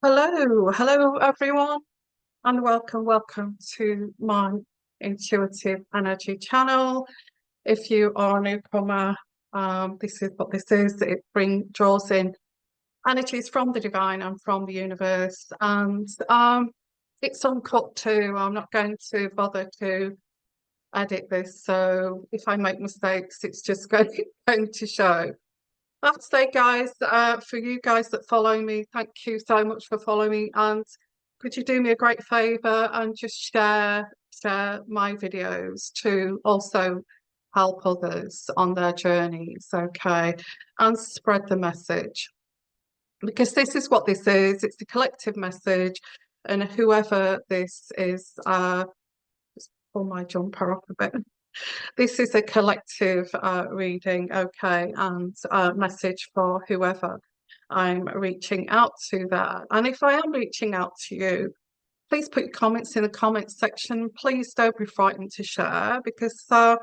Hello everyone, and welcome to my intuitive energy channel. If you are a newcomer, this is what this is. It draws in energies from the divine and from the universe, and it's uncut too. I'm not going to bother to edit this, so if I make mistakes, it's just going to show. I have to say, guys, for you guys that follow me, thank you so much for following me. And could you do me a great favor and just share my videos to also help others on their journeys, okay? And spread the message. Because this is what this is. It's a collective message. And whoever this is, just pull my jumper up a bit. This is a collective reading, okay, and message for whoever I'm reaching out to there. And if I am reaching out to you, please put your comments in the comments section. Please don't be frightened to share because I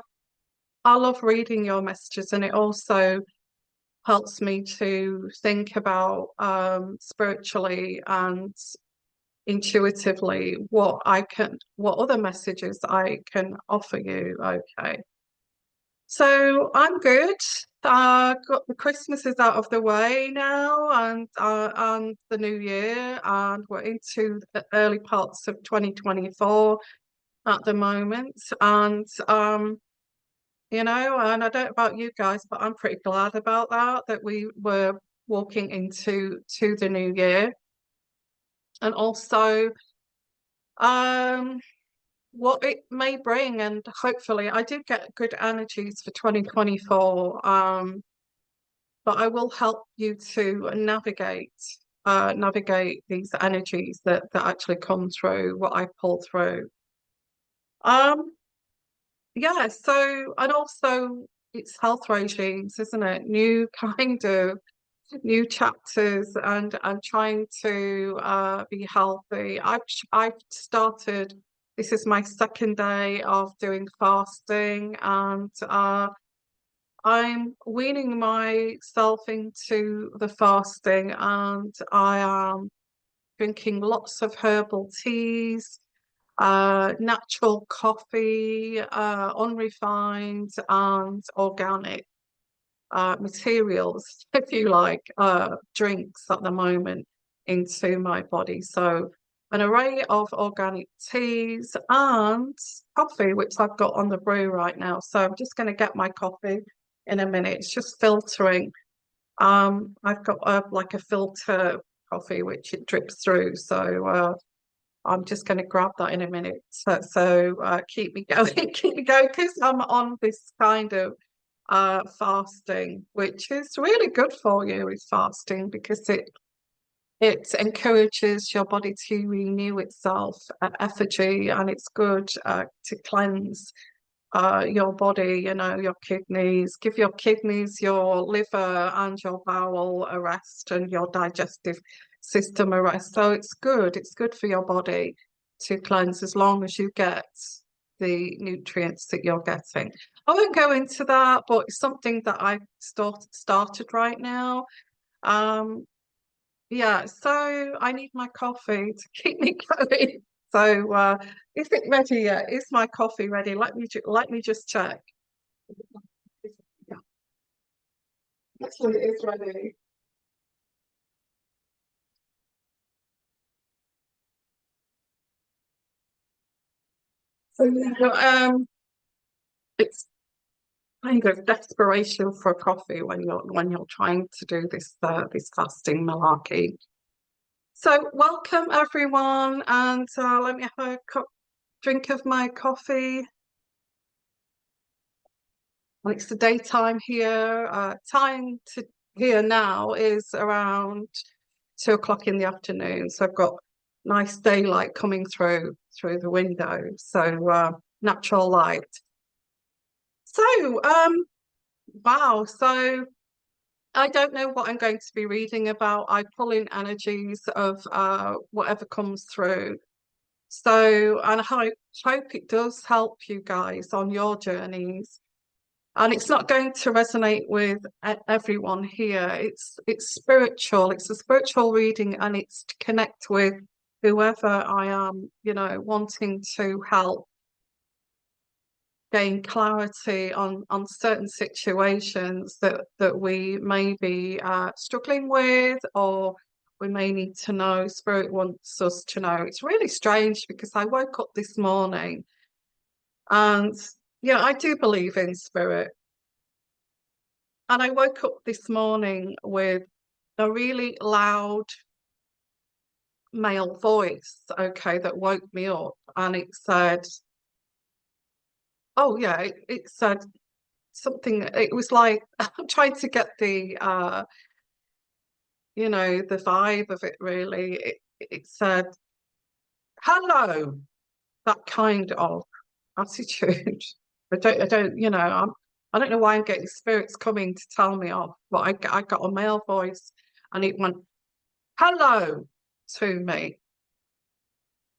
love reading your messages, and it also helps me to think about spiritually and intuitively what other messages I can offer you, okay. So I'm good. Got the Christmas is out of the way now, and the new year, and we're into the early parts of 2024 at the moment. And and I don't know about you guys, but I'm pretty glad about that we were walking into the new year. And also um what it may bring, and hopefully I do get good energies for 2024. But I will help you to navigate these energies that actually come through what I pull through. Um, yeah, so and also it's health regimes, isn't it? New kind of new chapters, and I'm trying to be healthy. I've started. This is my second day of doing fasting, and I'm weaning myself into the fasting, and I am drinking lots of herbal teas, natural coffee, unrefined and organic materials, if you like, drinks at the moment into my body. So an array of organic teas and coffee, which I've got on the brew right now. So I'm just going to get my coffee in a minute. It's just filtering. I've got like a filter coffee which it drips through. So I'm just going to grab that in a minute. So keep me going, keep me going, because I'm on this kind of fasting, which is really good for you, is fasting, because it encourages your body to renew itself, effigy, and it's good to cleanse your body, your kidneys, give your kidneys, your liver, and your bowel a rest, and your digestive system a rest. So it's good. It's good for your body to cleanse as long as you get the nutrients that you're getting. I won't go into that, but it's something that I've started right now. Um, yeah, so I need my coffee to keep me going. So is it ready yet? Is my coffee ready? Let me just check. Yeah, actually it is ready. So it's kind of desperation for coffee when you're trying to do this fasting malarkey. So welcome everyone, and let me have a drink of my coffee. Well, it's the daytime here. Time to here now is around 2 o'clock in the afternoon. So I've got nice daylight coming through the window. So natural light. So wow. So I don't know what I'm going to be reading about. I pull in energies of whatever comes through. So, and I hope it does help you guys on your journeys. and it's not going to resonate with everyone here. It's spiritual. It's a spiritual reading, and it's to connect with whoever I am, wanting to help gain clarity on certain situations that we may be struggling with, or we may need to know. Spirit wants us to know. It's really strange because I woke up this morning, and yeah, I do believe in spirit. And I woke up this morning with a really loud male voice, okay, that woke me up, and it said, oh yeah, it said something. It was like I'm trying to get the vibe of it really. It said, hello, that kind of attitude. I don't know why I'm getting spirits coming to tell me off, but I got a male voice, and it went, hello, to me.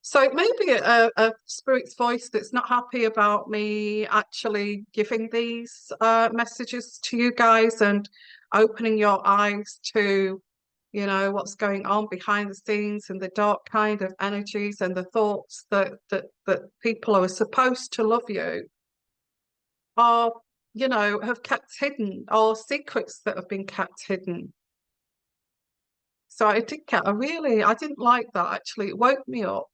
So it may be a spirit's voice that's not happy about me actually giving these messages to you guys and opening your eyes to, what's going on behind the scenes and the dark kind of energies and the thoughts that people who are supposed to love you are, have kept hidden, or secrets that have been kept hidden. So I didn't like that actually. It woke me up.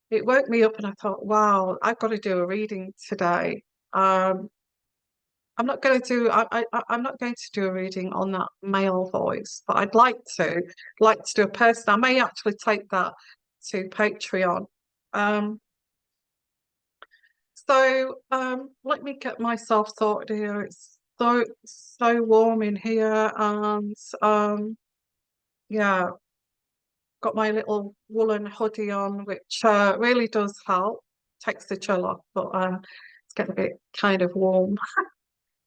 It woke me up, and I thought, wow, I've got to do a reading today. Um, I'm not going to do a reading on that male voice, but I'd like to do a person. I may actually take that to Patreon. Um, let me get myself sorted here. It's so warm in here, and yeah, got my little woolen hoodie on, which really does help. Takes the chill off, but it's getting a bit kind of warm.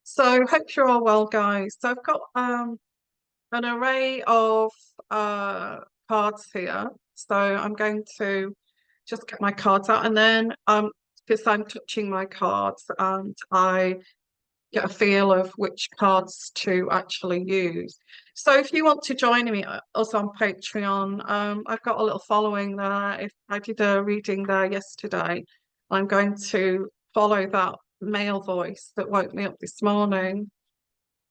So hope you're all well, guys. So I've got an array of cards here. So I'm going to just get my cards out, and then because I'm touching my cards and I get a feel of which cards to actually use. So if you want to join me us on Patreon, I've got a little following there. If I did a reading there yesterday, I'm going to follow that male voice that woke me up this morning.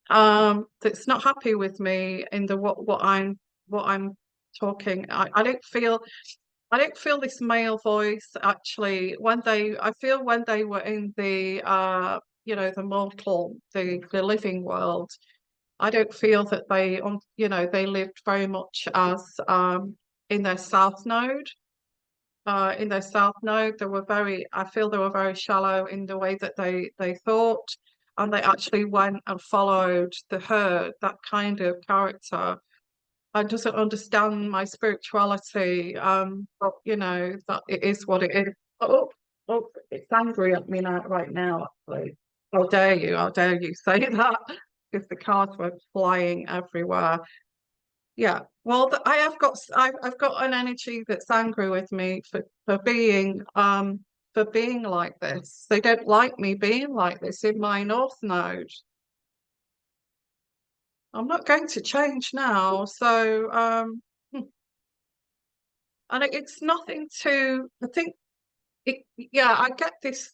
That's not happy with me in the what I'm talking. I don't feel this male voice actually I feel when they were in the the living world. I don't feel that they lived very much as in their south node. In their south node, I feel they were very shallow in the way that they thought, and they actually went and followed the herd, that kind of character. I doesn't understand my spirituality. But that it is what it is. Oh, it's angry at me now, right now, actually. How dare you say that? Because the cards were flying everywhere. Yeah. Well, I've got an energy that's angry with me for being like this. They don't like me being like this in my North Node. I'm not going to change now. So and it's nothing to I think yeah, I get this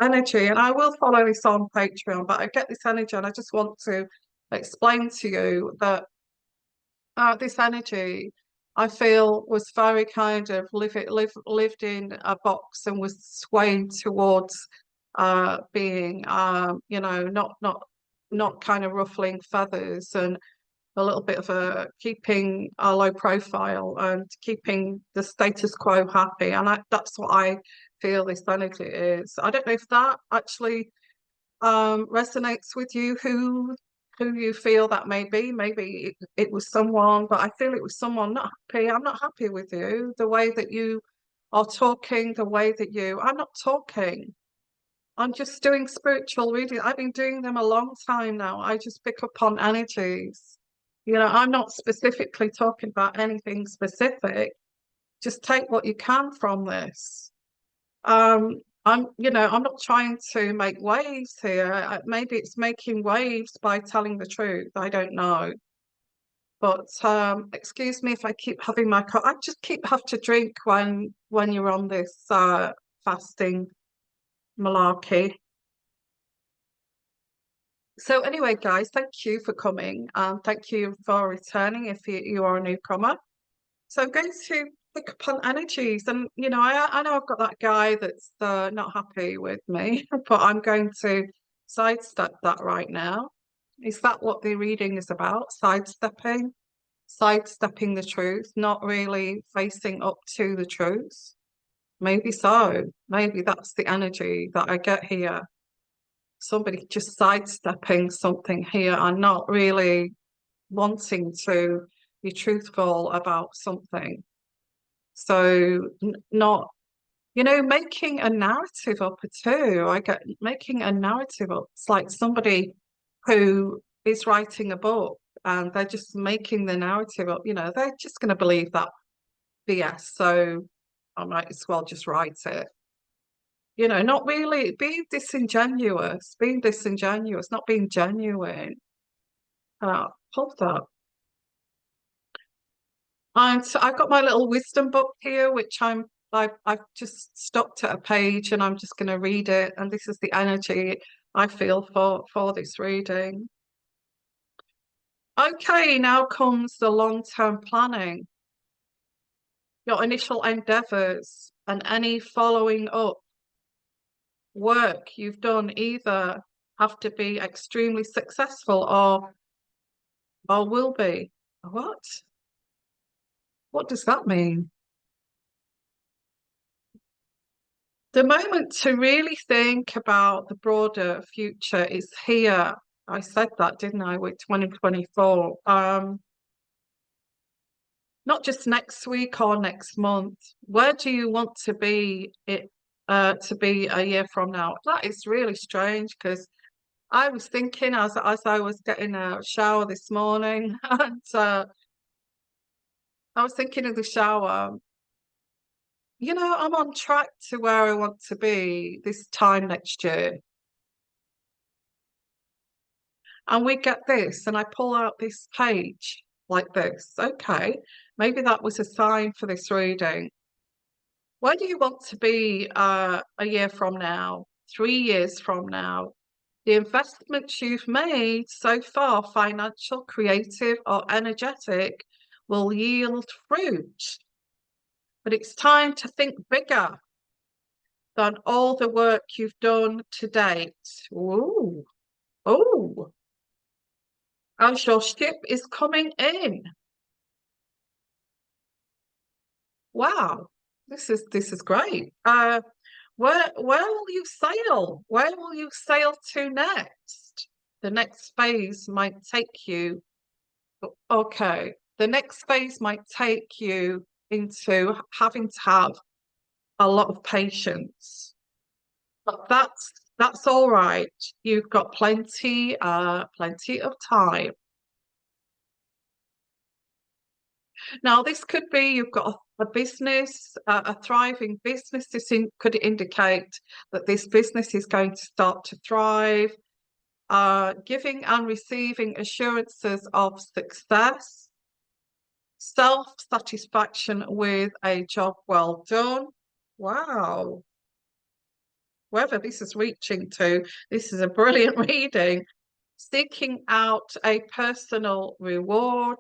energy, and I will follow this on Patreon, but I get this energy, and I just want to explain to you that this energy I feel was very kind of lived in a box and was swayed towards being not kind of ruffling feathers, and a little bit of keeping a low profile and keeping the status quo happy. And that's what I feel this energy is. I don't know if that actually resonates with you, who you feel that may be. Maybe it was someone, but I feel it was someone not happy. I'm not happy with you, the way that you are talking, I'm not talking. I'm just doing spiritual reading. I've been doing them a long time now. I just pick up on energies. I'm not specifically talking about anything specific. Just take what you can from this. I'm not trying to make waves here. Maybe it's making waves by telling the truth. I don't know. But excuse me if I keep having my I just keep have to drink when you're on this fasting malarkey. So anyway, guys, thank you for coming and thank you for returning if you are a newcomer. So I'm going to pick up on energies, and I know I've got that guy that's not happy with me, but I'm going to sidestep that right now. Is that what the reading is about? Sidestepping the truth, not really facing up to the truth. Maybe so. Maybe that's the energy that I get here. Somebody just sidestepping something here and not really wanting to be truthful about something. So not, making a narrative up too. I get making a narrative up. It's like somebody who is writing a book and they're just making the narrative up. They're just going to believe that BS. So I might as well just write it. Not really being disingenuous, not being genuine. Hold up. I've got my little wisdom book here, which I've just stopped at a page and I'm just going to read it. And this is the energy I feel for this reading. Okay, now comes the long-term planning. Your initial endeavors and any following up work you've done either have to be extremely successful or will be. What? What does that mean? The moment to really think about the broader future is here. I said that, didn't I, with 2024? Not just next week or next month. Where do you want to be a year from now? That is really strange because I was thinking as I was getting a shower this morning, and I was thinking of the shower. I'm on track to where I want to be this time next year. And we get this, and I pull out this page like this. Okay, maybe that was a sign for this reading. Where do you want to be a year from now, 3 years from now? The investments you've made so far, financial, creative, or energetic, will yield fruit. But it's time to think bigger than all the work you've done to date. Ooh, oh, as your ship is coming in. Wow, this is great. Where will you sail? Where will you sail to next? The next phase might take you. Okay, the next phase might take you into having to have a lot of patience. But that's all right. You've got plenty of time. Now, this could be you've got a business, a thriving business. Could indicate that this business is going to start to thrive. Giving and receiving assurances of success, self-satisfaction with a job well done. Wow. Wherever this is reaching to, this is a brilliant reading. Seeking out a personal reward,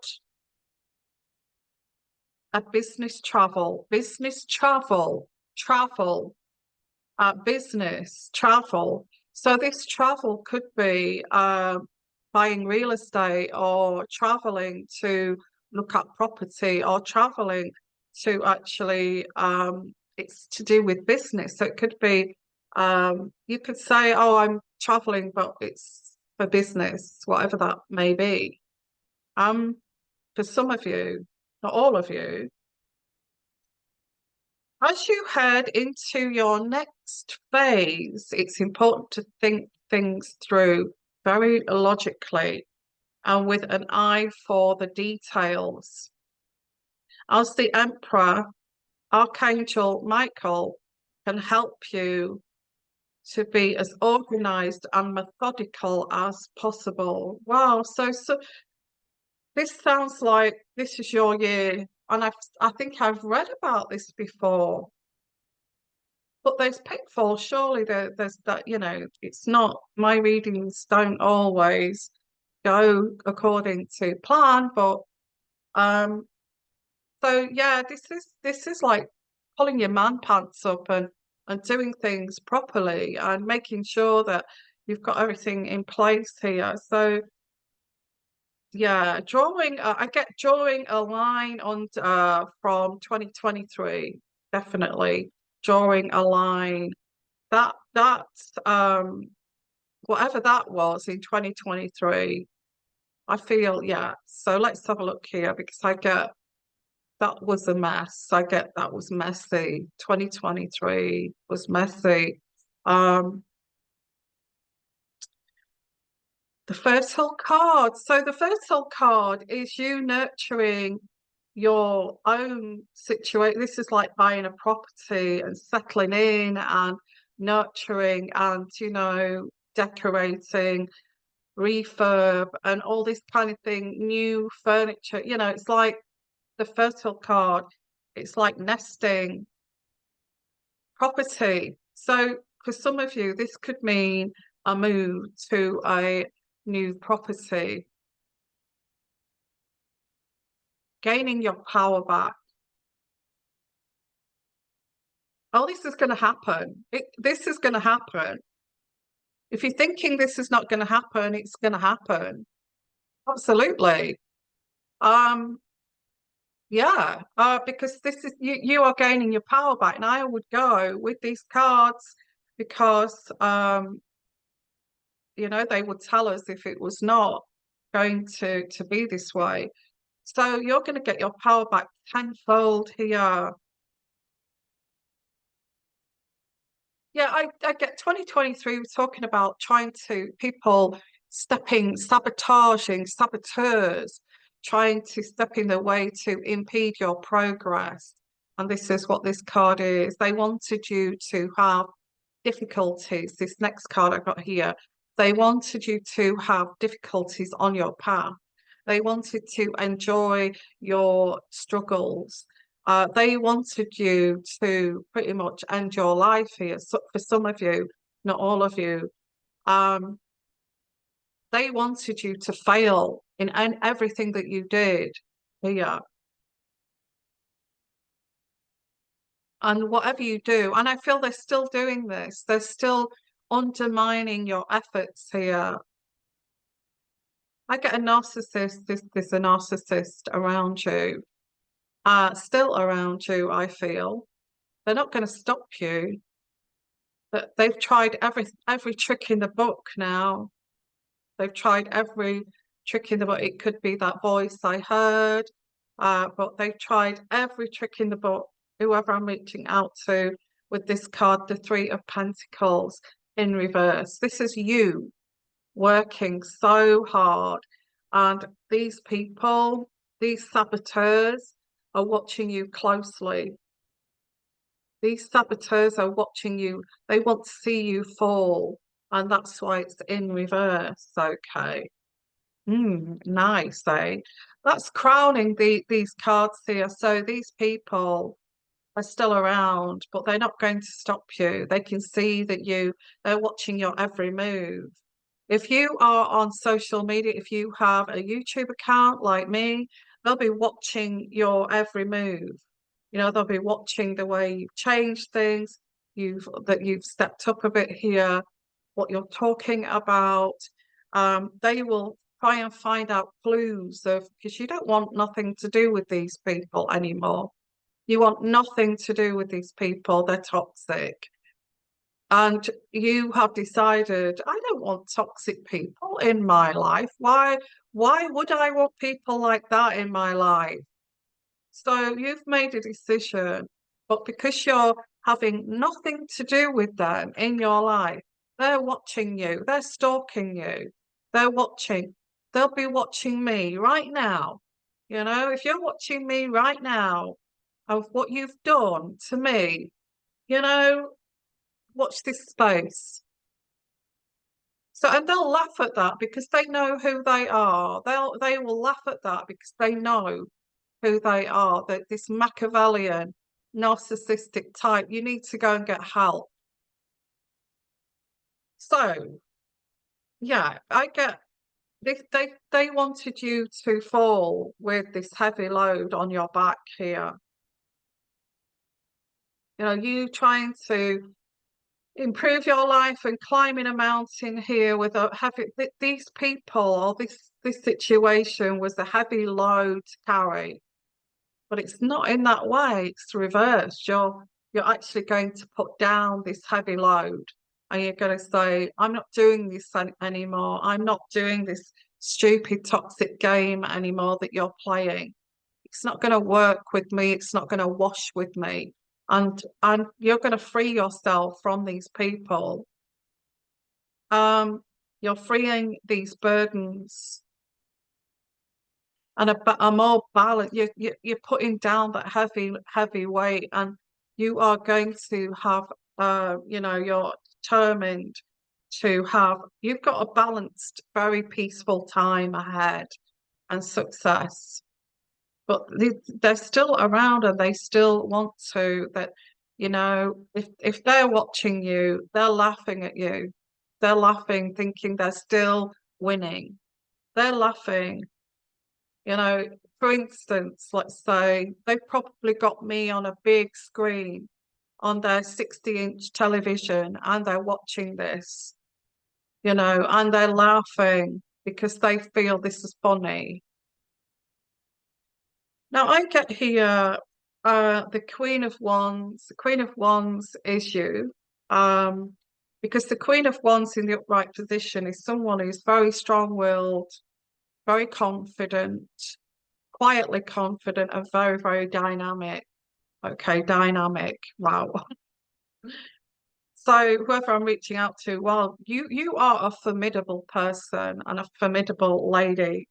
a business travel, business travel. So this travel could be buying real estate or traveling to look at property or traveling to actually it's to do with business. So it could be you could say, oh, I'm traveling, but it's for business, whatever that may be. For some of you, not all of you, as you head into your next phase, it's important to think things through very logically and with an eye for the details. As the Emperor, Archangel Michael can help you to be as organized and methodical as possible. Wow, so this sounds like this is your year, and I think I've read about this before. But there's pitfalls, surely there's that, it's not, my readings don't always go according to plan, but um so yeah, this is like pulling your man pants up and doing things properly and making sure that you've got everything in place here. So yeah, I get drawing a line on from 2023, definitely drawing a line that's whatever that was in 2023. I feel, yeah. So let's have a look here because I get that was a mess. I get that was messy. 2023 was messy. Um, the fertile card. So the fertile card is you nurturing your own situation. This is like buying a property and settling in and nurturing and, decorating, refurb and all this kind of thing, new furniture. It's like the fertile card. It's like nesting property. So for some of you, this could mean a move to a new property, gaining your power back. Oh, this is going to happen. This is going to happen. If you're thinking this is not going to happen, it's going to happen. Absolutely. Um, yeah, because this is you are gaining your power back, and I would go with these cards because they would tell us if it was not going to be this way. So you're going to get your power back tenfold here. Yeah, I get 2023, we're talking about trying to people sabotaging, saboteurs, trying to step in the way to impede your progress. And this is what this card is. They wanted you to have difficulties. This next card I got here, they wanted you to have difficulties on your path. They wanted to enjoy your struggles. They wanted you to pretty much end your life here. So for some of you, not all of you, they wanted you to fail in everything that you did here. And whatever you do, and I feel they're still doing this, they're still undermining your efforts here. I get a narcissist, there's a narcissist around you, still around you, I feel. They're not going to stop you. But they've tried every trick in the book now. They've tried every trick in the book. It could be that voice I heard, but they've tried every trick in the book, whoever I'm reaching out to with this card, the Three of Pentacles in reverse. This is you working so hard. And these people, these saboteurs, are watching you closely. These saboteurs are watching you. They want to see you fall. And that's why it's in reverse. Okay. Nice, eh? That's crowning these cards here. So these people are still around, but they're not going to stop you. They can see that they're watching your every move. If you are on social media, if you have a YouTube account like me, they'll be watching your every move. They'll be watching the way you've changed things, that you've stepped up a bit here, what you're talking about. They will try and find out clues because you don't want nothing to do with these people anymore. You want nothing to do with these people. They're toxic. And you have decided, I don't want toxic people in my life. Why would I want people like that in my life? So you've made a decision, but because you're having nothing to do with them in your life, they're watching you, they're stalking you, they're watching, they'll be watching me right now. If you're watching me right now of what you've done to me, you know, watch this space. So, and they'll laugh at that because they know who they are. They will laugh at that because they know who they are. That this Machiavellian, narcissistic type. You need to go and get help. So, yeah, I get they wanted you to fall with this heavy load on your back here. You know, you trying to improve your life and climbing a mountain here with a heavy these people or this situation was a heavy load to carry, but it's not in that way, it's reversed. You're actually going to put down this heavy load and you're going to say, I'm not doing this anymore. I'm not doing this stupid toxic game anymore that you're playing. It's not going to work with me. It's not going to wash with me. And you're going to free yourself from these people. You're freeing these burdens and a more balance. You're putting down that heavy weight, and you are going to have you know, you're determined to have. You've got a balanced, very peaceful time ahead and success. But they're still around and they still want to that, you know, if they're watching you, they're laughing at you. They're laughing, thinking they're still winning. They're laughing, you know, for instance, let's say they've probably got me on a big screen on their 60-inch television and they're watching this, you know, and they're laughing because they feel this is funny. Now I get here the Queen of Wands. The Queen of Wands is you. Because the Queen of Wands in the upright position is someone who's very strong-willed, very confident, quietly confident, and very, very dynamic. Okay, dynamic. Wow. So whoever I'm reaching out to, well, you are a formidable person and a formidable lady.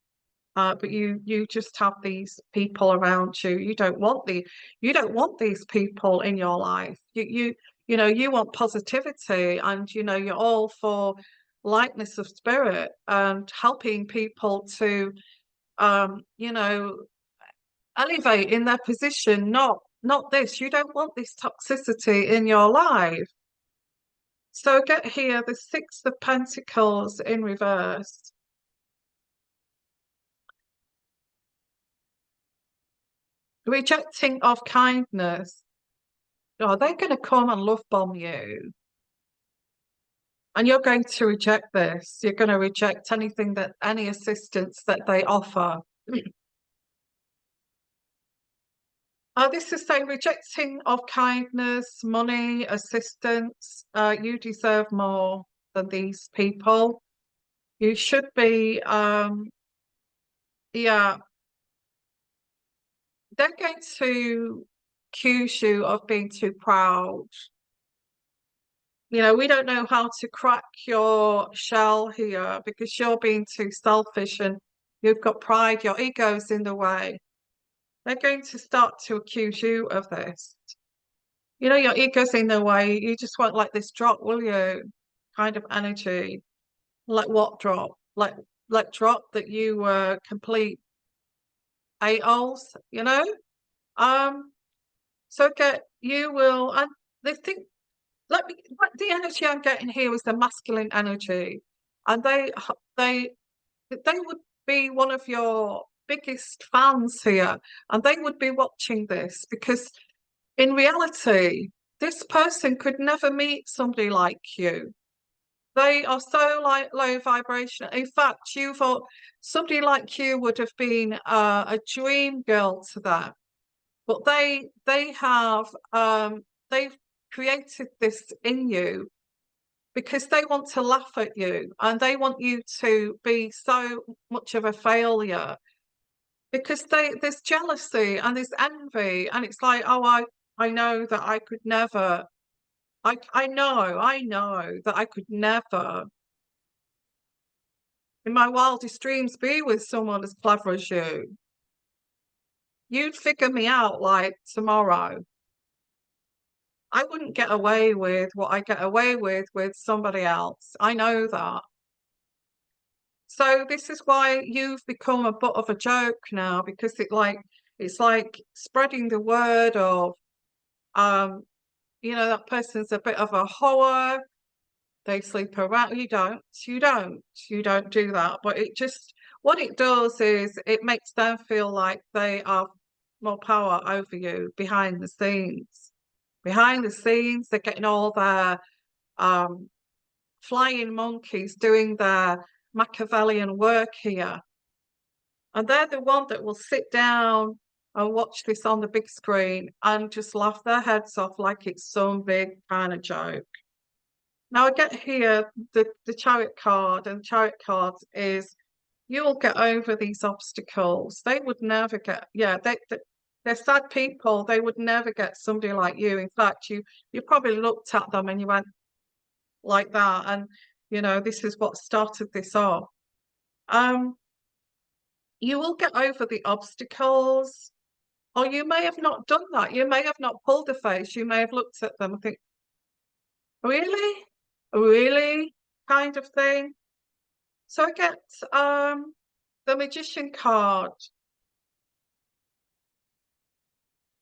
But you just have these people around you. You don't want these people in your life. You know, you want positivity, and you know, you're all for lightness of spirit and helping people to you know, elevate in their position, not this. You don't want this toxicity in your life. So get here the Six of Pentacles in reverse. Rejecting of kindness. Oh, they're going to come and love bomb you. And you're going to reject this. You're going to reject anything that, any assistance that they offer. This is saying rejecting of kindness, money, assistance. You deserve more than these people. You should be, yeah, they're going to accuse you of being too proud. You know, we don't know how to crack your shell here because you're being too selfish and you've got pride, your ego's in the way. They're going to start to accuse you of this. You know, your ego's in the way. You just won't let this drop, will you? Kind of energy. Like what drop? Like drop that you were complete a-holes, you know? So get you will, and they think, let me, what the energy I'm getting here is the masculine energy, and they would be one of your biggest fans here, and they would be watching this because in reality, this person could never meet somebody like you. They are so like low vibration. In fact, you thought somebody like you would have been a dream girl to them, but they have they've created this in you because they want to laugh at you and they want you to be so much of a failure because there's jealousy and there's envy and it's like, oh, I know that I could never, I know that I could never in my wildest dreams be with someone as clever as you. You'd figure me out like tomorrow. I wouldn't get away with what I get away with somebody else. I know that. So this is why you've become a bit of a joke now, because it's like spreading the word of um that person's a bit of a whore, they sleep around. You don't do that. But it just, what it does is it makes them feel like they have more power over you behind the scenes. Behind the scenes, they're getting all their um, flying monkeys doing their Machiavellian work here. And they're the one that will sit down and watch this on the big screen and just laugh their heads off like it's some big kind of joke. Now I get here the chariot card, and chariot card is you'll get over these obstacles. They would never get, yeah, they're sad people. They would never get somebody like you. In fact, you probably looked at them and you went like that, and this is what started this off. Um, you will get over the obstacles, or you may have not done that. You may have not pulled a face. You may have looked at them and think, really? Really? Kind of thing. So I get the magician card.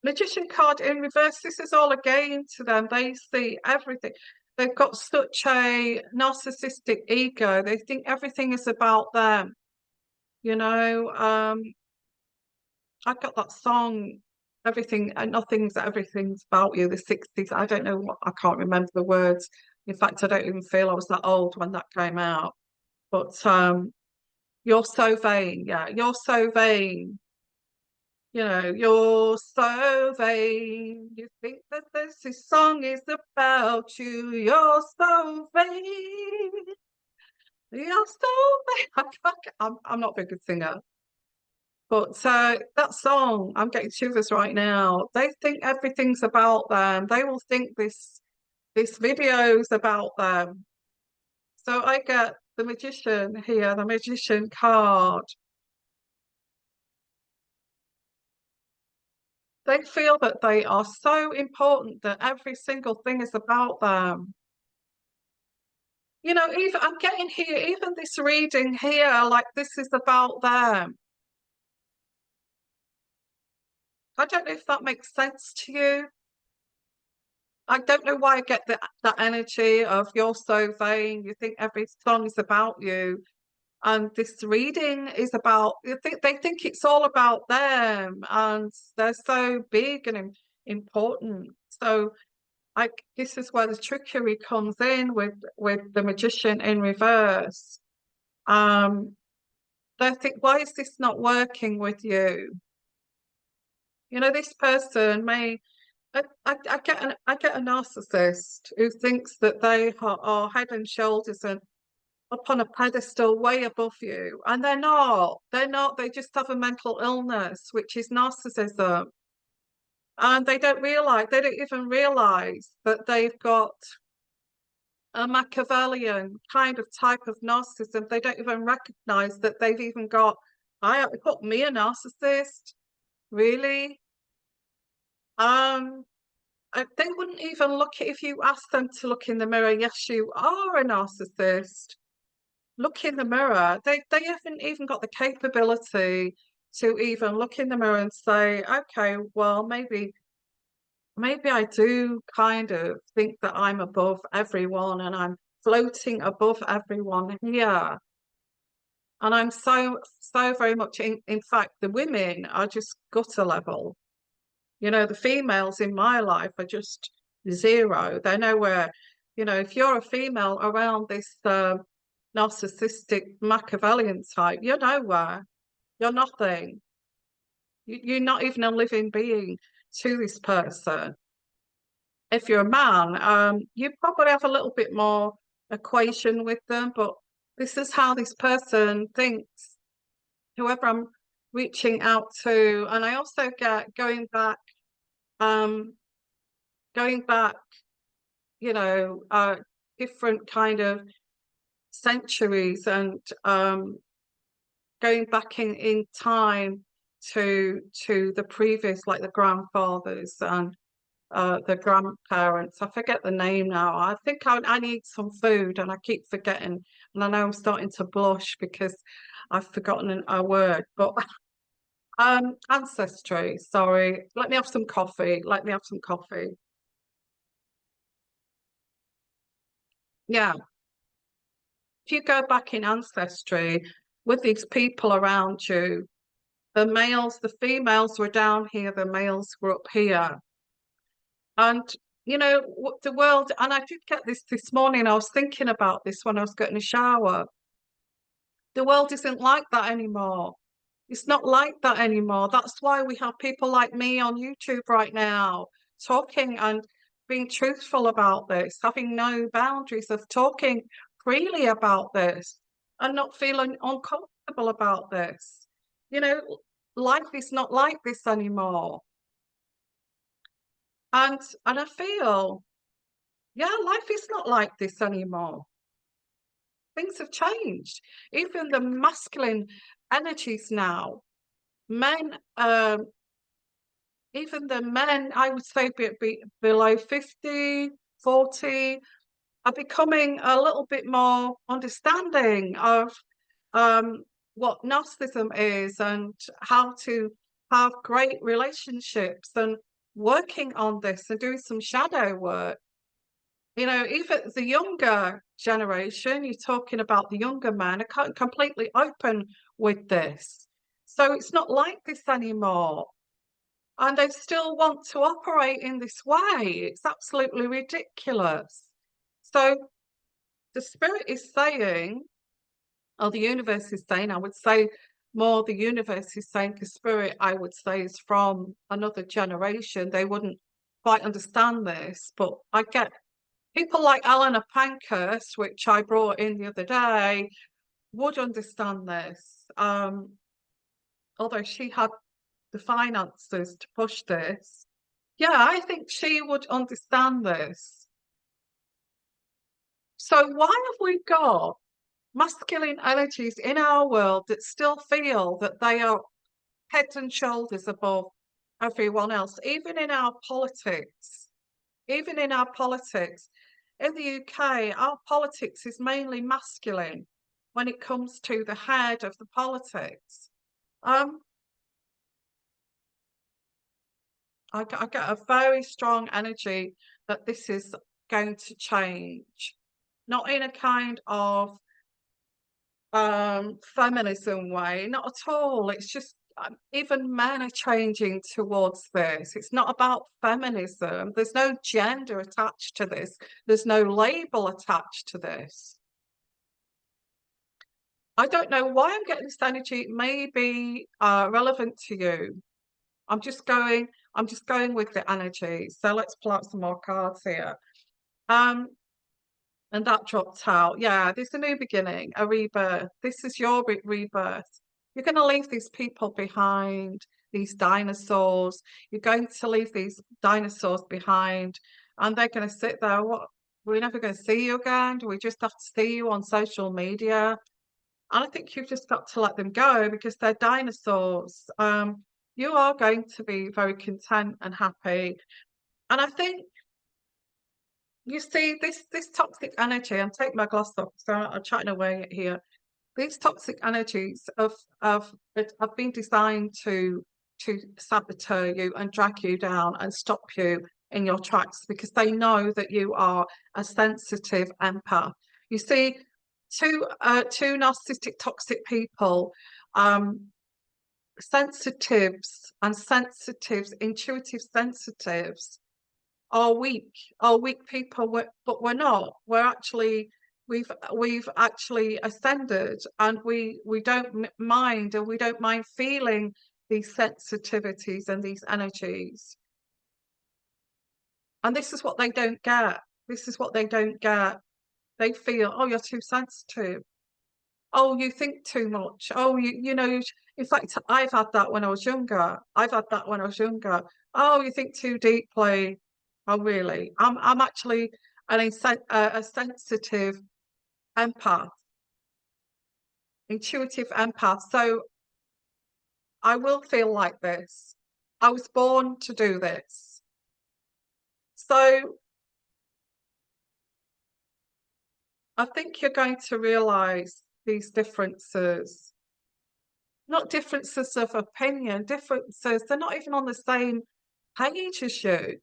Magician card in reverse. This is all a game to them. They see everything. They've got such a narcissistic ego. They think everything is about them. I've got that song, everything's about you, the 60s. I don't know I can't remember the words. In fact, I don't even feel I was that old when that came out. But you're so vain, yeah, you're so vain. You're so vain. You think that this song is about you. You're so vain. You're so vain. I'm not a very good singer. But that song, I'm getting shivers right now. They think everything's about them. They will think this video's about them. So I get the magician here, the magician card. They feel that they are so important that every single thing is about them. Even I'm getting here, even this reading here, like this is about them. I don't know if that makes sense to you. I don't know why I get that energy of you're so vain, you think every song is about you. And this reading is about, they think it's all about them, and they're so big and important. So this is where the trickery comes in with the magician in reverse. They think, why is this not working with you? This person may. I get a narcissist who thinks that they are head and shoulders and up on a pedestal way above you, and they're not. They're not. They just have a mental illness, which is narcissism, and they don't realize. They don't even realize that they've got a Machiavellian kind of type of narcissism. They don't even recognize that they've even got. I put me a narcissist, really. They wouldn't even look at, if you ask them to look in the mirror. Yes, you are a narcissist. Look in the mirror. They haven't even got the capability to even look in the mirror and say, okay, well, maybe I do kind of think that I'm above everyone and I'm floating above everyone here. And I'm so very much in fact, the women are just gutter level. The females in my life are just zero. They're nowhere. If you're a female around this narcissistic Machiavellian type, you're nowhere. You're nothing. You're not even a living being to this person. If you're a man, you probably have a little bit more equation with them, but this is how this person thinks, whoever I'm reaching out to. And I also get um, going back, different kind of centuries, and going back in time to the previous, like the grandfathers, and the grandparents. I forget the name now. I think I need some food and I keep forgetting. And I know I'm starting to blush because I've forgotten a word. But ancestry, sorry. Let me have some coffee. Let me have some coffee. Yeah. If you go back in ancestry with these people around you, the males, the females were down here, the males were up here. And you know, the world, and I did get this morning, I was thinking about this when I was getting a shower. The world isn't like that anymore. It's not like that anymore. That's why we have people like me on YouTube right now talking and being truthful about this, having no boundaries of talking freely about this and not feeling uncomfortable about this. You know, life is not like this anymore. And I feel, yeah, life is not like this anymore. Things have changed. Even the masculine energies now, men, even the men, I would say below 50, 40, are becoming a little bit more understanding of what narcissism is and how to have great relationships and working on this and doing some shadow work. You know, even the younger generation, you're talking about the younger man, are completely open with this. So it's not like this anymore. And they still want to operate in this way. It's absolutely ridiculous. So the spirit is saying, or the universe is saying, I would say more the universe is saying, the spirit, I would say, is from another generation. They wouldn't quite understand this, but I get people like Eleanor Pankhurst, which I brought in the other day, would understand this. Although she had the finances to push this. Yeah, I think she would understand this. So why have we got masculine energies in our world that still feel that they are heads and shoulders above everyone else, even in our politics? Even in our politics. In the UK, our politics is mainly masculine when it comes to the head of the politics. I get a very strong energy that this is going to change, not in a kind of feminism way, not at all. It's just even men are changing towards this. It's not about feminism. There's no gender attached to this. There's no label attached to this. I don't know why I'm getting this energy. It may be relevant to you. I'm just going with the energy. So let's pull out some more cards here. And that dropped out. Yeah, there's a new beginning, a rebirth. This is your rebirth. You're going to leave these people behind, these dinosaurs. You're going to leave these dinosaurs behind, and they're going to sit there. What? We're never going to see you again. Do we just have to see you on social media? And I think you've just got to let them go because they're dinosaurs. You are going to be very content and happy. And I think you see this toxic energy, I'm taking my gloss off, so I'm chatting away here. These toxic energies have been designed to saboteur you and drag you down and stop you in your tracks because they know that you are a sensitive empath. You see, two narcissistic toxic people, intuitive sensitives are weak people, but we're not. We've actually ascended, and we don't mind, and we don't mind feeling these sensitivities and these energies. And this is what they don't get. This is what they don't get. They feel, oh, you're too sensitive. Oh, you think too much. Oh, you know, in fact, I've had that when I was younger. I've had that when I was younger. Oh, you think too deeply. Oh, really? I'm actually a sensitive empath, intuitive empath. So I will feel like this. I was born to do this. So I think you're going to realize these differences, not differences of opinion, differences, they're not even on the same page as you.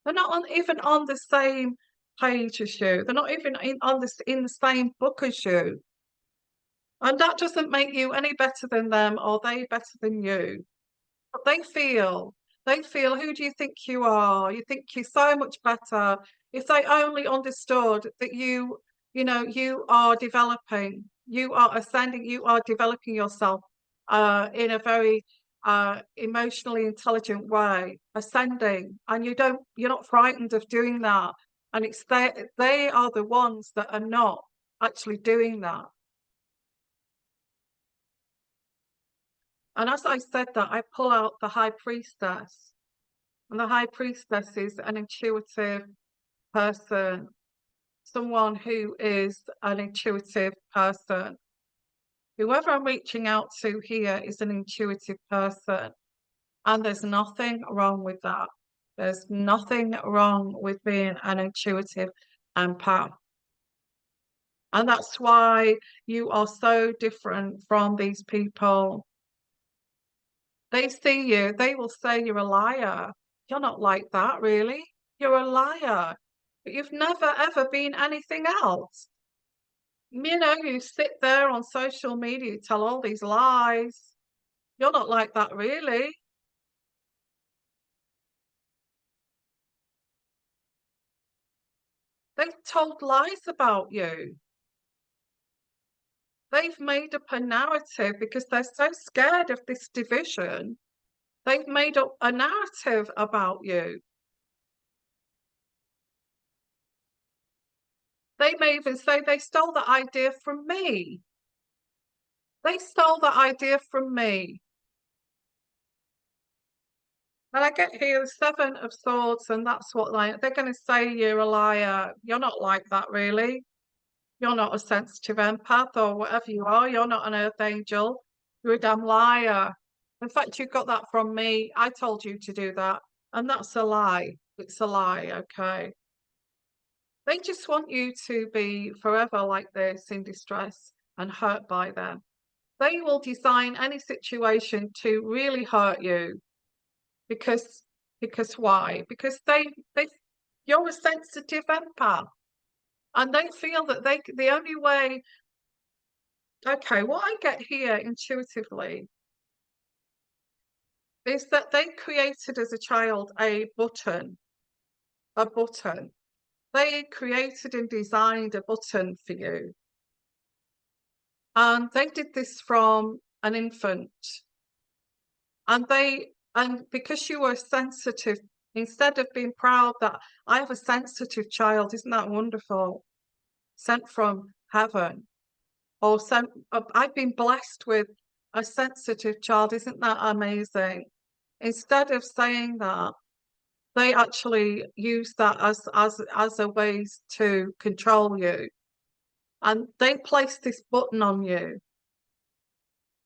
They're not even on the same page as you. They're not even in the same book as you. And that doesn't make you any better than them or they better than you. But they feel, who do you think you are? You think you're so much better. If they only understood that you are developing, you are ascending, you are developing yourself in a very emotionally intelligent way, ascending, and you're not frightened of doing that. And they are the ones that are not actually doing that. And as I said that, I pull out the high priestess. And the high priestess is an intuitive person, someone who is an intuitive person. Whoever I'm reaching out to here is an intuitive person. And there's nothing wrong with that. There's nothing wrong with being an intuitive empath. And that's why you are so different from these people. They see you, they will say you're a liar. You're not like that, really. You're a liar. But you've never ever been anything else. You sit there on social media, you tell all these lies. You're not like that, really. They've told lies about you. They've made up a narrative because they're so scared of this division. They've made up a narrative about you. They may even say they stole the idea from me. They stole the idea from me. And I get here the Seven of Swords, and that's what they're going to say you're a liar. You're not like that, really. You're not a sensitive empath or whatever you are. You're not an earth angel. You're a damn liar. In fact, you got that from me. I told you to do that. And that's a lie. It's a lie, okay? They just want you to be forever like this in distress and hurt by them. They will design any situation to really hurt you because why? Because they you're a sensitive empath and they feel that the only way. Okay, what I get here intuitively is that they created as a child a button. They created and designed a button for you. And they did this from an infant. And because you were sensitive, instead of being proud that I have a sensitive child, isn't that wonderful? Sent from heaven. Or sent, I've been blessed with a sensitive child, isn't that amazing? Instead of saying that, they actually use that as a ways to control you. And they place this button on you.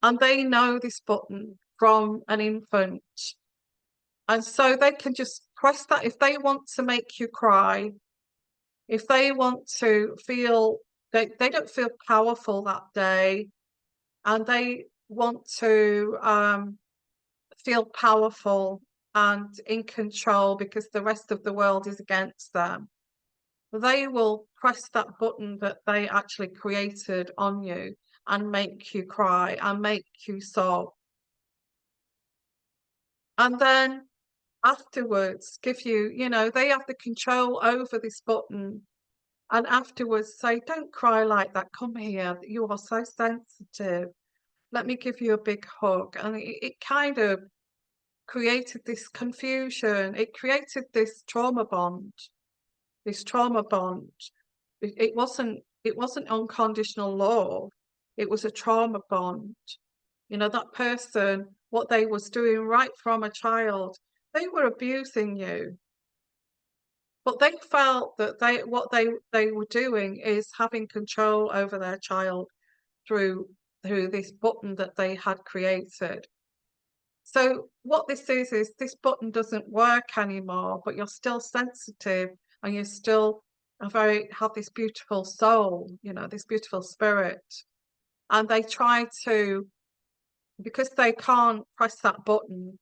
And they know this button from an infant. And so they can just press that if they want to make you cry, if they want to feel they don't feel powerful that day, and they want to feel powerful and in control because the rest of the world is against them. They will press that button that they actually created on you and make you cry and make you sob. And then afterwards give they have the control over this button and afterwards say, don't cry like that, come here, you are so sensitive, let me give you a big hug. And it kind of created this confusion, it created this trauma bond. It wasn't unconditional love, it was a trauma bond. That person, what they was doing right from a child, they were abusing you. But they felt that what they were doing is having control over their child through this button that they had created. So what this is this button doesn't work anymore, but you're still sensitive and you still have this beautiful soul, you know, this beautiful spirit. And they try to, because they can't press that button,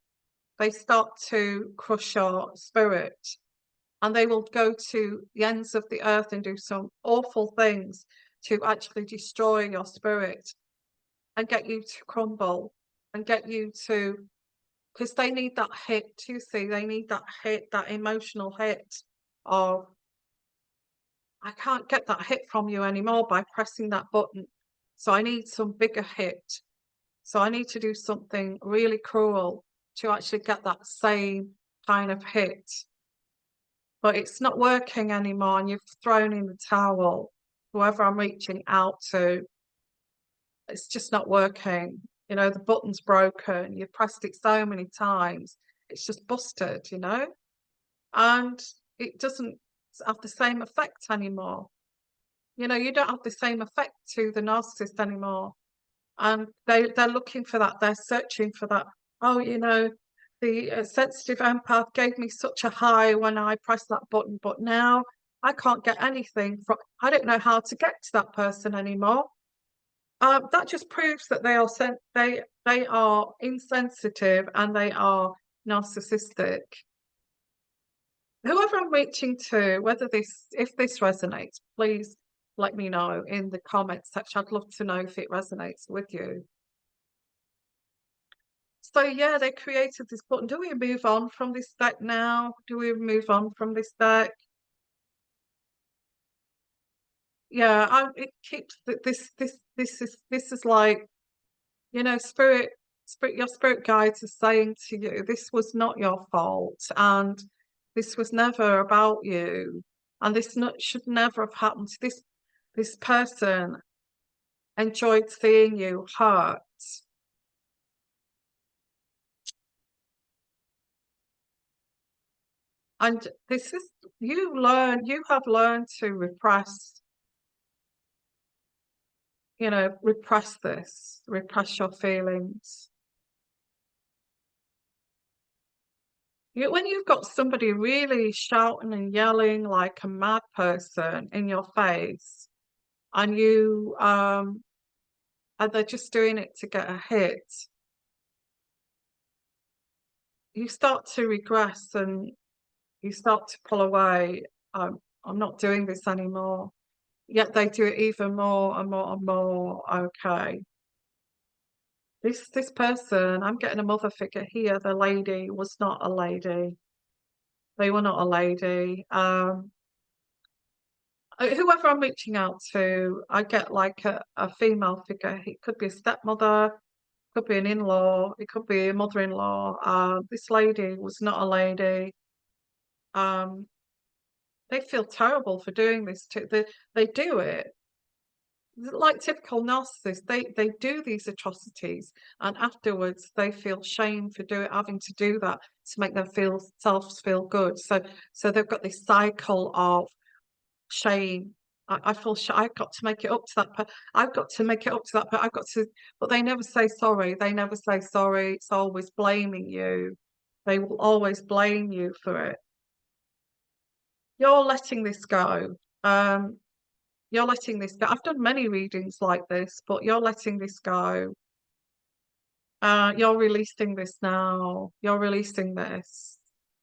they start to crush your spirit, and they will go to the ends of the earth and do some awful things to actually destroy your spirit and get you to crumble and get you to, because they need that hit, you see, they need that hit, that emotional hit of, I can't get that hit from you anymore by pressing that button. So I need some bigger hit. So I need to do something really cruel to actually get that same kind of hit. But it's not working anymore, and you've thrown in the towel. Whoever I'm reaching out to, it's just not working. You know, the button's broken. You've pressed it so many times, it's just busted, you know? And it doesn't have the same effect anymore. You know, you don't have the same effect to the narcissist anymore. And they're looking for that, they're searching for that. Oh, you know, the sensitive empath gave me such a high when I pressed that button, but now I can't get anything from, I don't know how to get to that person anymore. That just proves that they are insensitive and they are narcissistic. Whoever I'm reaching to, whether this, if this resonates, please let me know in the comments section. I'd love to know if it resonates with you. So yeah, they created this button. Do we move on from this deck now? Do we move on from this deck? Yeah, it keeps this is like, you know, your spirit guides are saying to you, this was not your fault, and this was never about you, and should never have happened. This person enjoyed seeing you hurt. And this is, you have learned to repress, you know, repress your feelings. When you've got somebody really shouting and yelling like a mad person in your face, and and they're just doing it to get a hit, you start to regress and you start to pull away. I'm not doing this anymore. Yet they do it even more and more and more. Okay. This person, I'm getting a mother figure here. The lady was not a lady. They were not a lady. Whoever I'm reaching out to, I get like a female figure. It could be a stepmother, could be an in-law, it could be a mother-in-law. This lady was not a lady. Um, they feel terrible for doing this to they do it like typical narcissists. They do these atrocities, and afterwards they feel shame for having to do that to make them feel good. So they've got this cycle of shame. I feel I've got to make it up to I've got to make it up to I've got to, but they never say sorry. They never say sorry. It's always blaming you. They will always blame you for it. You're letting this go. Um, you're letting this go. I've done many readings like this, but you're letting this go. You're releasing this now. You're releasing this.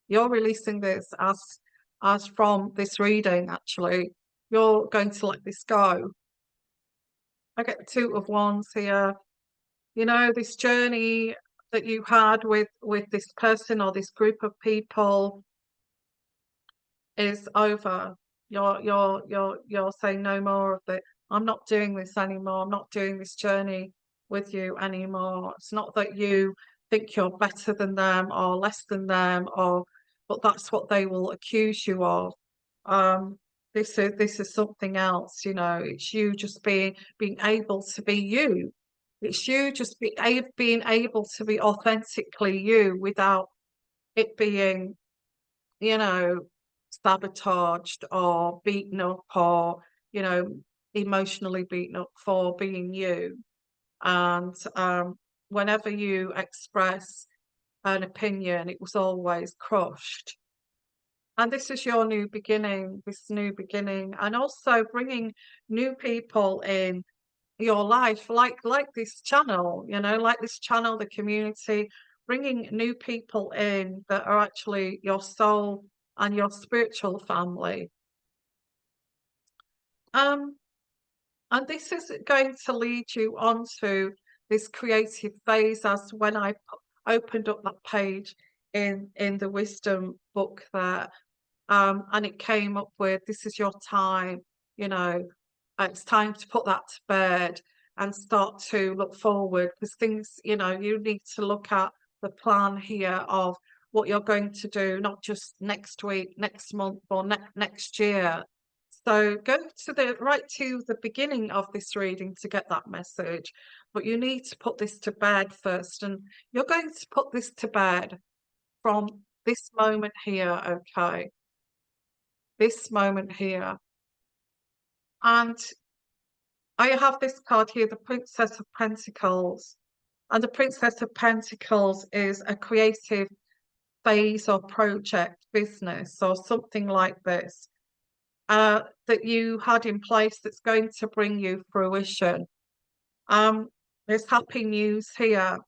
You're releasing this as from this reading, actually. You're going to let this go. I get two of wands here. You know, this journey that you had with this person or this group of people is over. You're saying no more of it. I'm not doing this anymore. I'm not doing this journey with you anymore. It's not that you think you're better than them or less than them, or but that's what they will accuse you of. Um, this is something else, you know. It's you just being able to be you. It's you just being able to be authentically you without it being, you know, sabotaged or beaten up or, you know, emotionally beaten up for being you. And whenever you express an opinion, it was always crushed. And this is your new beginning, this new beginning, and also bringing new people in your life, like this channel, you know, like this channel, the community, bringing new people in that are actually your soul and your spiritual family. Um, and this is going to lead you onto this creative phase as when I opened up that page in the wisdom book there. And it came up with, this is your time, you know, it's time to put that to bed and start to look forward, because things, you know, you need to look at the plan here of what you're going to do, not just next week, next month, or next year. So go to right to the beginning of this reading to get that message, but you need to put this to bed first, and you're going to put this to bed from this moment here, okay? This moment here. And I have this card here, the Princess of Pentacles. And the Princess of Pentacles is a creative phase or project, business, or something like this, that you had in place that's going to bring you fruition. There's happy news here.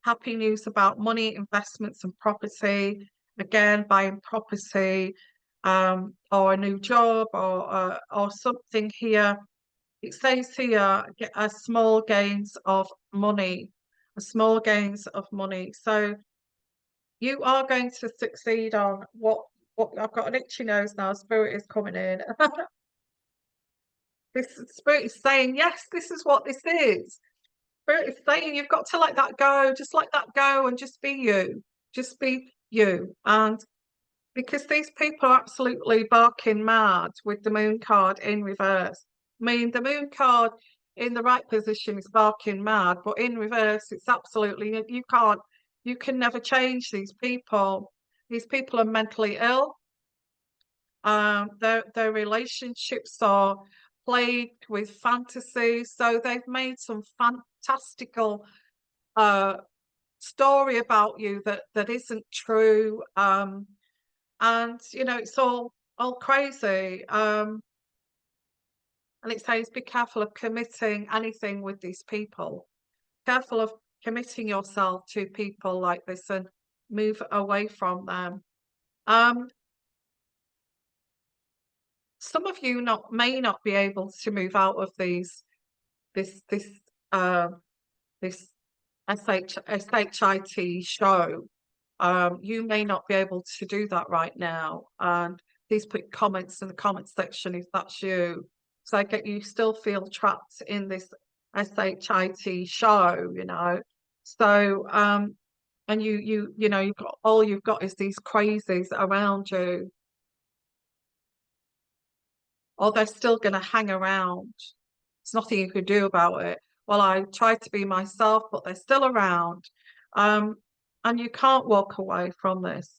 Happy news about money, investments, and property. Again, buying property, or a new job, or something here. It says here, a small gains of money, a small gains of money. So you are going to succeed on what I've got an itchy nose now. Spirit is coming in. This spirit is saying, yes, this is what this is. Spirit is saying you've got to let that go, just let that go, and just be you. Just be you. And because these people are absolutely barking mad with the moon card in reverse. I mean, the moon card in the right position is barking mad, but in reverse, it's absolutely, you can never change these people. These people are mentally ill. Their relationships are plagued with fantasy. So they've made some fantastical story about you that isn't true. And you know, it's all crazy. And it says be careful of committing anything with these people. Careful of committing yourself to people like this and move away from them. Some of you may not be able to move out of this uh this SHIT show. You may not be able to do that right now. And please put comments in the comment section if that's you. So you still feel trapped in this SHIT show, you know. So and you know, you've got is these crazies around you, or they're still gonna hang around. There's nothing you can do about it. Well, I try to be myself, but they're still around. Um, and you can't walk away from this.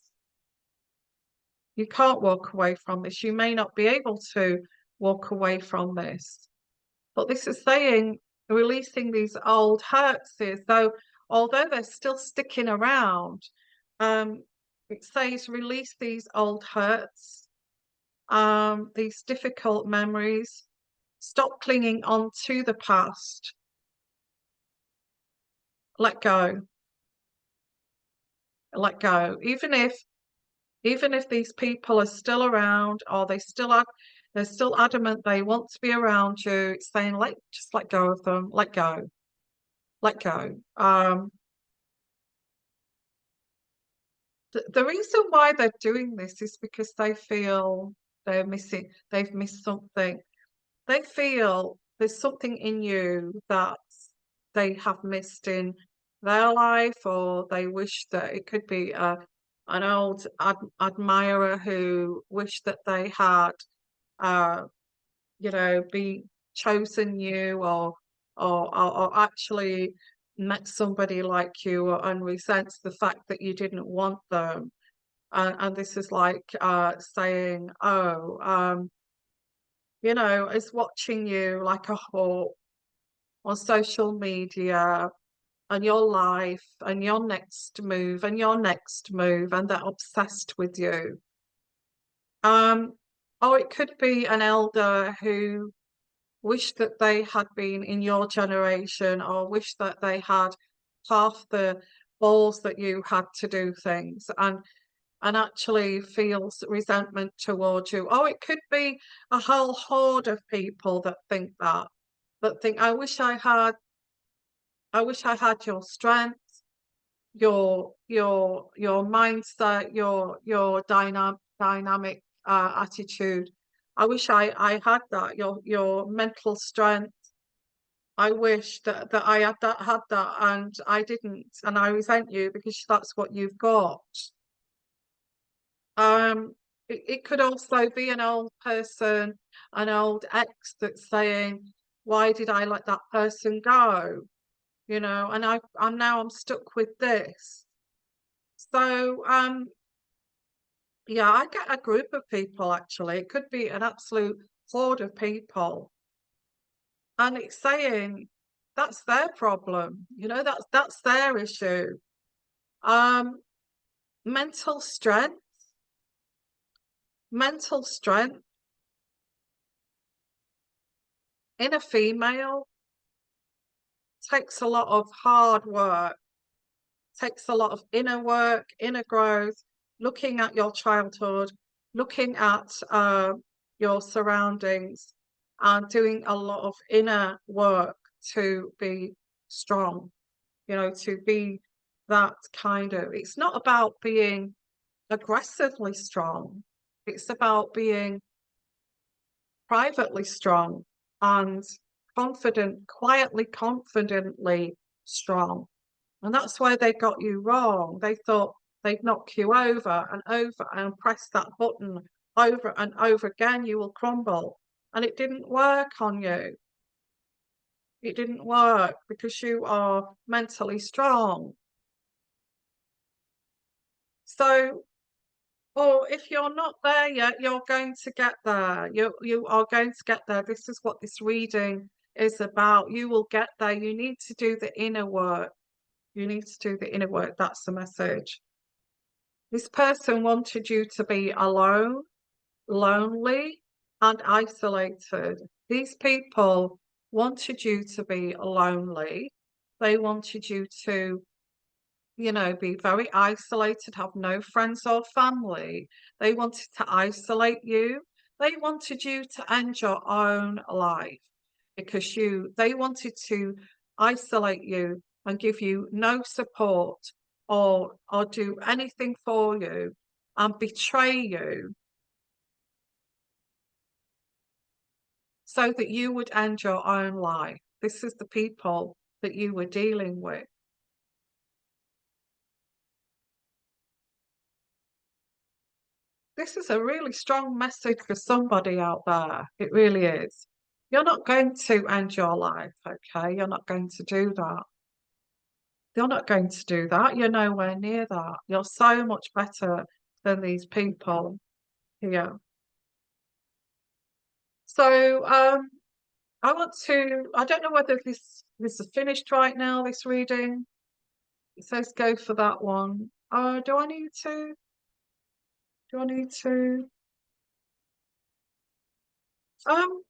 You can't walk away from this. You may not be able to walk away from this. But this is saying releasing these old hurts here. So although they're still sticking around, it says release these old hurts, these difficult memories. Stop clinging on to the past. Let go. Let go. Even if these people are still around, or they're still adamant they want to be around you, it's saying just let go of them. Let go. Let go. The reason why they're doing this is because they feel they've missed something. They feel there's something in you that they have missed in their life, or they wish that it could be an old admirer who wished that they had, uh, you know, be chosen you, or actually met somebody like you, and resents the fact that you didn't want them. And this is like saying, oh, you know, is watching you like a hawk on social media, and your life and your next move and your next move, and they're obsessed with you. Um, or it could be an elder who wish that they had been in your generation, or wish that they had half the balls that you had to do things, and actually feels resentment towards you. Oh, it could be a whole horde of people that think that, I wish I had your strength, your mindset, your dynamic attitude. I wish I had that, your mental strength. I wish that I had that and I didn't, and I resent you because that's what you've got. Um, it could also be an old person, an old ex that's saying, "Why did I let that person go?" You know, and I'm stuck with this. So, yeah, I get a group of people actually. It could be an absolute horde of people, and it's saying that's their problem. You know, that's their issue. Um, mental strength, mental strength in a female takes a lot of hard work, takes a lot of inner work, inner growth, looking at your childhood, looking at your surroundings, and doing a lot of inner work to be strong, you know, to be that kind of. It's not about being aggressively strong, it's about being privately strong and quietly, confidently strong. And that's where they got you wrong. They thought they'd knock you over and press that button over and over again, you will crumble. And it didn't work on you. It didn't work because you are mentally strong. So, or if you're not there yet, you're going to get there. You are going to get there. This is what this reading is about. You will get there. You need to do the inner work. You need to do the inner work. That's the message. This person wanted you to be alone, lonely, and isolated. These people wanted you to be lonely. They wanted you to, you know, be very isolated, have no friends or family. They wanted to isolate you. They wanted you to end your own life because they wanted to isolate you and give you no support or do anything for you and betray you so that you would end your own life. This is the people that you were dealing with. This is a really strong message for somebody out there. It really is. You're not going to end your life, okay? You're not going to do that. You're not going to do that. You're nowhere near that. You're so much better than these people here. So, I don't know whether this is finished right now, this reading. It says go for that one. Do I need to? Do I need to? Um,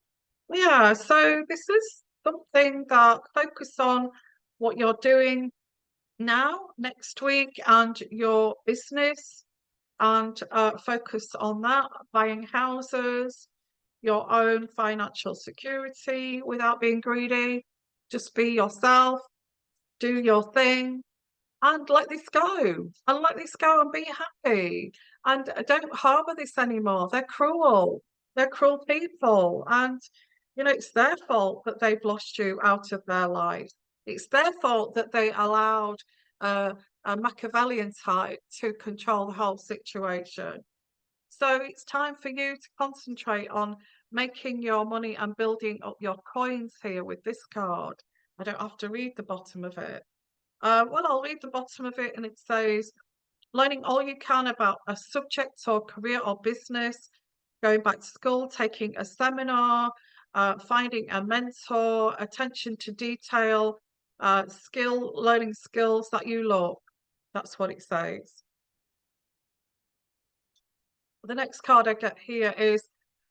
yeah, so this is something that focus on what you're doing now, next week, and your business, and focus on that, buying houses, your own financial security without being greedy. Just be yourself, do your thing, and let this go, and let this go and be happy. And don't harbor this anymore. They're cruel. They're cruel people. And, you know, it's their fault that they've lost you out of their life. It's their fault that they allowed uh, a Machiavellian type to control the whole situation. So it's time for you to concentrate on making your money and building up your coins here with this card. I don't have to read the bottom of it. Well, I'll read the bottom of it and it says, learning all you can about a subject or career or business, going back to school, taking a seminar, finding a mentor, attention to detail, learning skills that you love. That's what it says. The next card I get here is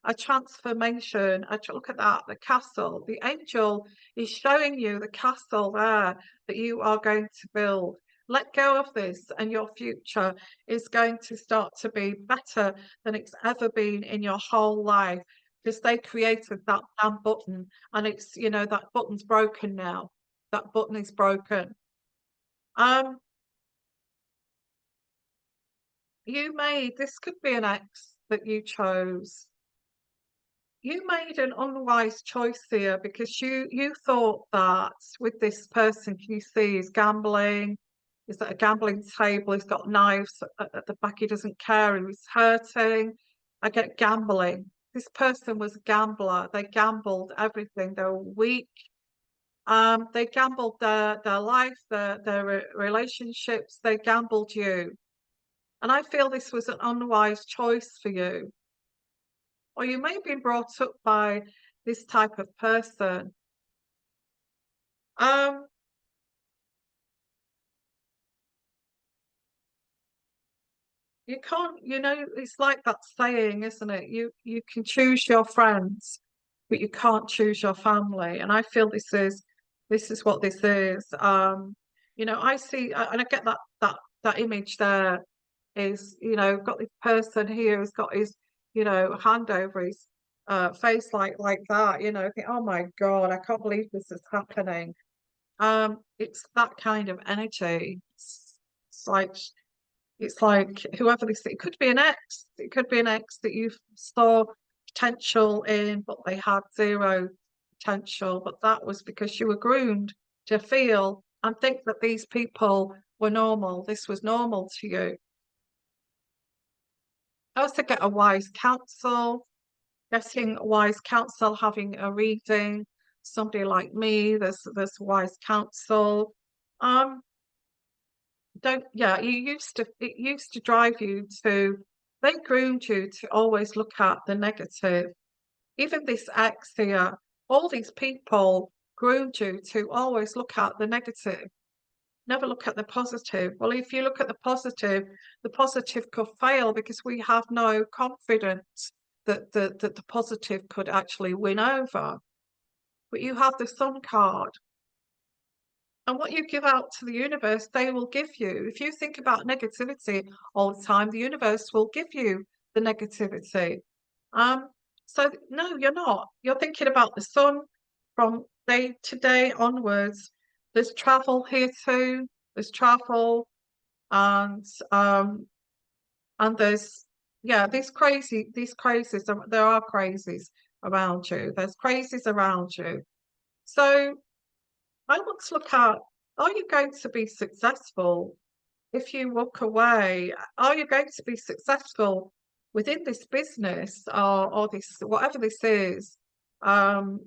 a transformation. Look at that, the castle. The angel is showing you the castle there that you are going to build. Let go of this, and your future is going to start to be better than it's ever been in your whole life because they created that damn button, and it's, that button's broken now. That button is broken. Um, this could be an ex that you chose. You made an unwise choice here because you thought that with this person, can you see he's gambling? Is at a gambling table? He's got knives at the back. He doesn't care. He was hurting. I get gambling. This person was a gambler. They gambled everything. They were weak. They gambled their life, their relationships. They gambled you. And I feel this was an unwise choice for you. Or you may have been brought up by this type of person. Um, you can't, it's like that saying, isn't it? You can choose your friends, but you can't choose your family. And I feel this is what this is. I see, and I get that image there is, got this person here who's got his, hand over his face like that, think, oh my God, I can't believe this is happening. It's that kind of energy. It's like whoever this, it could be an ex, it could be an ex that you saw potential in, but they had zero potential. But that was because you were groomed to feel and think that these people were normal. This was normal to you. I also get a wise counsel, getting a wise counsel, having a reading, somebody like me, there's wise counsel. Um, don't yeah, it used to drive you to they groomed you to always look at the negative. Even this ex here, all these people groomed you to always look at the negative, never look at the positive. Well, if you look at the positive could fail because we have no confidence that the positive could actually win over. But you have the Sun card. And what you give out to the universe, they will give you. If you think about negativity all the time, the universe will give you the negativity. Um, so no, you're not. You're thinking about the sun from day to day onwards. There's travel here too. There's travel and um and there's these crazies, there are crazies around you. There's crazies around you. So I want to look at, are you going to be successful if you walk away? Are you going to be successful within this business or this, whatever this is? Um,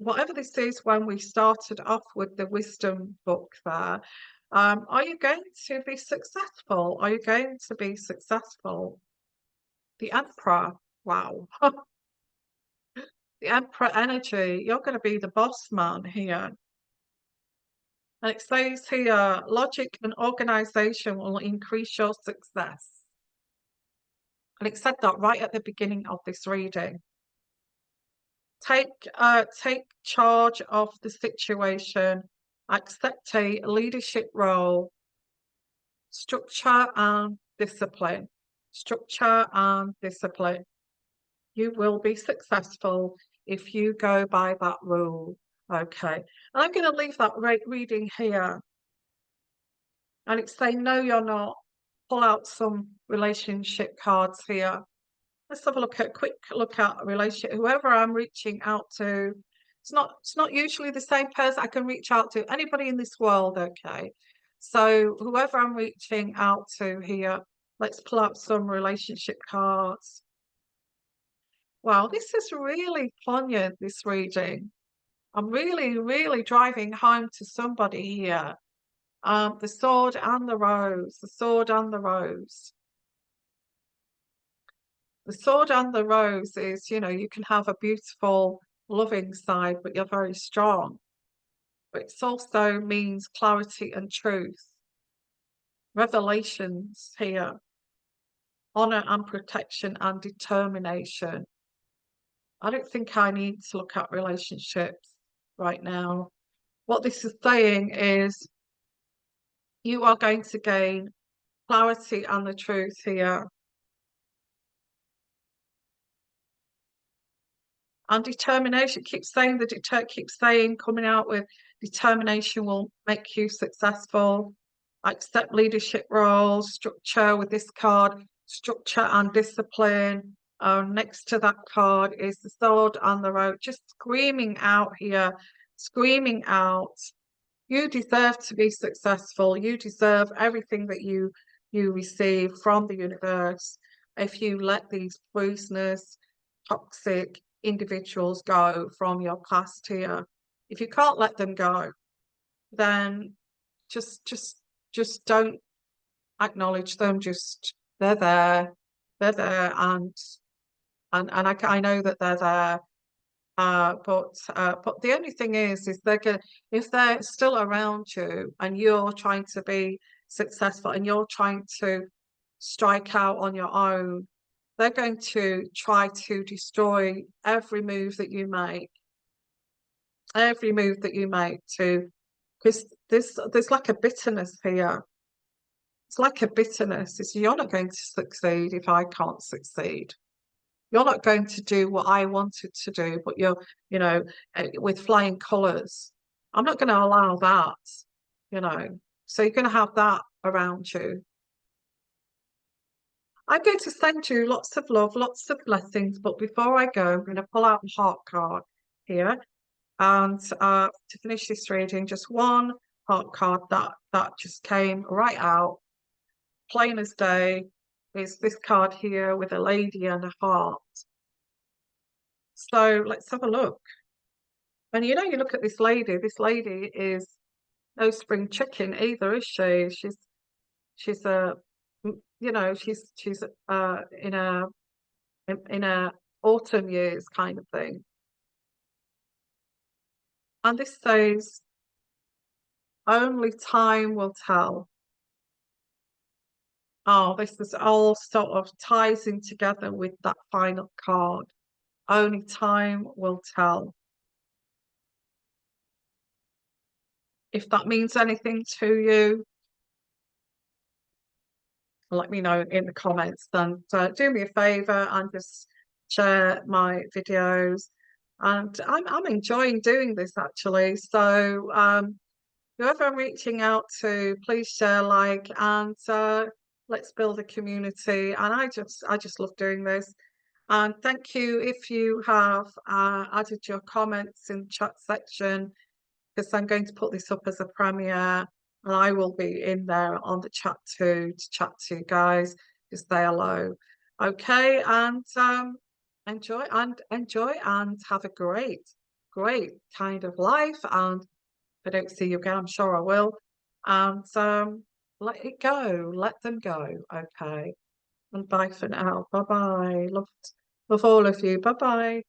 Whatever this is when we started off with the wisdom book there, are you going to be successful? Are you going to be successful? The Emperor, wow. The Emperor energy, you're going to be the boss man here. And it says here, logic and organization will increase your success. And it said that right at the beginning of this reading. Take charge of the situation, accept a leadership role, structure and discipline. Structure and discipline. You will be successful if you go by that rule. Okay. And I'm going to leave that reading here. And it's saying, no, you're not. Pull out some relationship cards here. Let's have a quick look at a relationship. Whoever I'm reaching out to, it's not usually the same person. I can reach out to anybody in this world, okay? So whoever I'm reaching out to here, let's pull out some relationship cards. Wow, this is really poignant, this reading. I'm really, really driving home to somebody here. The sword and the rose, the sword and the rose. The sword and the rose is, you can have a beautiful, loving side, but you're very strong. but it also means clarity and truth, revelations here, honor and protection and determination. I don't think I need to look at relationships right now. What this is saying is you are going to gain clarity and the truth here. And determination, keeps saying keeps saying, coming out with determination will make you successful. Accept leadership roles, structure with this card, structure and discipline. Next to that card is the sword and the road, just screaming out here, screaming out. You deserve to be successful. You deserve everything that you receive from the universe. If you let these poisonous, toxic individuals go from your past here, if you can't let them go, then just just just don't acknowledge them. Just they're there, and I know that they're there. But the only thing is they're gonna, if they're still around you and you're trying to be successful and you're trying to strike out on your own, they're going to try to destroy every move that you make to, because there's like a bitterness here. It's like a bitterness. It's you're not going to succeed if I can't succeed. You're not going to do what I wanted to do, but you know, with flying colours. I'm not going to allow that, you know. So you're going to have that around you. I'm going to send you lots of love, lots of blessings. But before I go, I'm going to pull out the heart card here. And to finish this reading, just one heart card that just came right out, plain as day, is this card here with a lady and a heart. So let's have a look. And you know, you look at this lady is no spring chicken either, is she? She's a, you know, she's in a autumn years kind of thing. And this says only time will tell. Oh, this is all sort of ties in together with that final card. Only time will tell. If that means anything to you, let me know in the comments. And do me a favor and just share my videos. And I'm enjoying doing this actually. So whoever I'm reaching out to, please share, like, and let's build a community. And I just love doing this. And thank you if you have added your comments in the chat section, because I'm going to put this up as a premiere and I will be in there on the chat too to chat to you guys. Just say hello. Okay, and enjoy and have a great kind of life. And if I don't see you again, I'm sure I will. And let it go, let them go. Okay. And bye for now. Bye bye. Love all of you. Bye bye.